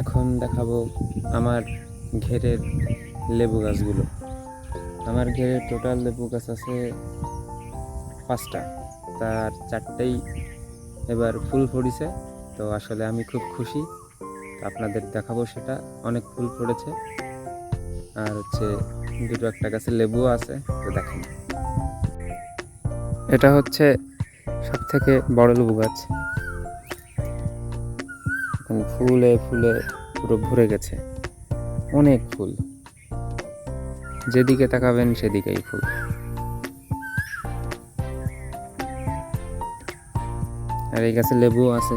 এখন দেখাবো আমার ঘেরের লেবু গাছগুলো। আমার ঘেরে টোটাল লেবু গাছ আছে 5টা, তার 4টেই এবার ফুল ফড়িছে। তো আসলে আমি খুব খুশি, তো আপনাদের দেখাবো সেটা। অনেক ফুল পড়েছে, আর হচ্ছে দুটো একটা গাছে লেবুও আছে, তো দেখেন। এটা হচ্ছে সব থেকে বড় লেবু গাছ, এখন ফুলে ফুলে পুরো ভরে গেছে, অনেক ফুল, যেদিকে তাকাবেন সেদিকেই ফুল। আর এই গাছে লেবুও আছে,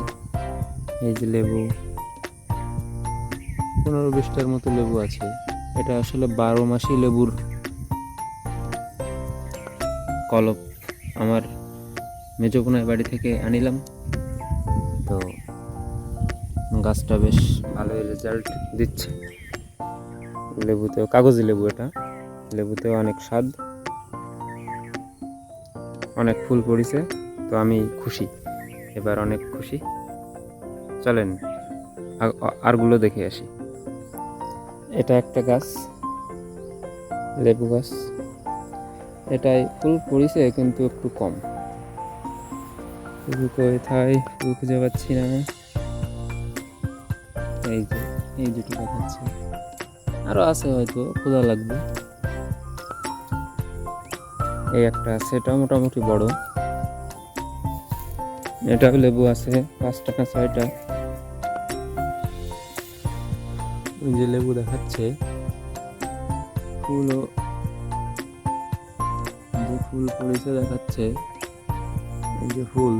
এই যে লেবু 15-20টার মতো লেবু আছে। এটা আসলে 12 মাসই লেবুর কলপ, আমার মেজোবোনের বাড়ি থেকে আনিলাম। তো গাছটা বেশ ভালোই রেজাল্ট দিচ্ছে। লেবুতেও, কাগজি লেবু, এটা লেবুতেও অনেক স্বাদ, অনেক ফুল পড়েছে। তো আমি খুশি, এবার অনেক খুশি। চলেন আরগুলো দেখে আসি। এটা একটা গাছ, লেবু গাছ, এটাই ফুল পড়েছে কিন্তু একটু কম। কোথায় ফুল খুঁজে পাচ্ছি না। এই যে এই দুটো দেখাচ্ছে, আরো আছে, হয়তো খোঁজা লাগবে। এই একটা আছে, এটা মোটামুটি বড়। এটা লেবু আছে 5টা না 6টা। যে লেবু দেখাচ্ছে, ফুলও যে ফুল পড়েছে দেখাচ্ছে, এই যে ফুল।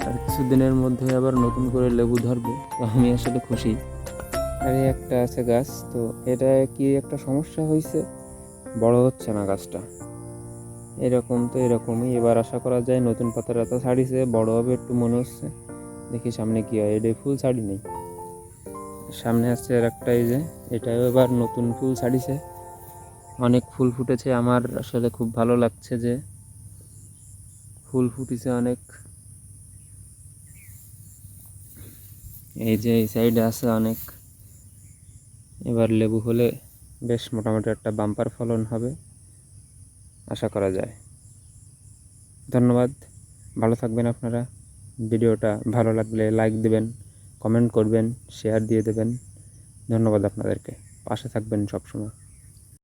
আর কিছুদিনের মধ্যে আবার নতুন করে লেবু ধরবে, তো আমি আসলে খুশি। আর এই একটা আছে গাছ, তো এটা কি একটা সমস্যা হয়েছে, বড় হচ্ছে না গাছটা। এরকম তো এরকমই, এবার আশা করা যায় নতুন পাতা টাতা ছাড়িছে, বড় হবে একটু মনে হচ্ছে। দেখি সামনে কি হয়। এটা ফুল ছাড়ি নেই, সামনে আসছে আর একটা, এই যে এটাও এবার নতুন ফুল ছাড়িছে, অনেক ফুল ফুটেছে। আমার আসলে খুব ভালো লাগছে যে ফুল ফুটেছে অনেক। এই যে এই সাইডে আছে অনেক। এবার লেবু হলে বেশ মোটামুটি একটা বাম্পার ফলন হবে আশা করা যায়। ধন্যবাদ, ভালো থাকবেন আপনারা। ভিডিওটা ভালো লাগলে লাইক দেবেন, কমেন্ট করবেন, শেয়ার দিয়ে দেবেন। ধন্যবাদ আপনাদেরকে, পাশে থাকবেন সবসময়।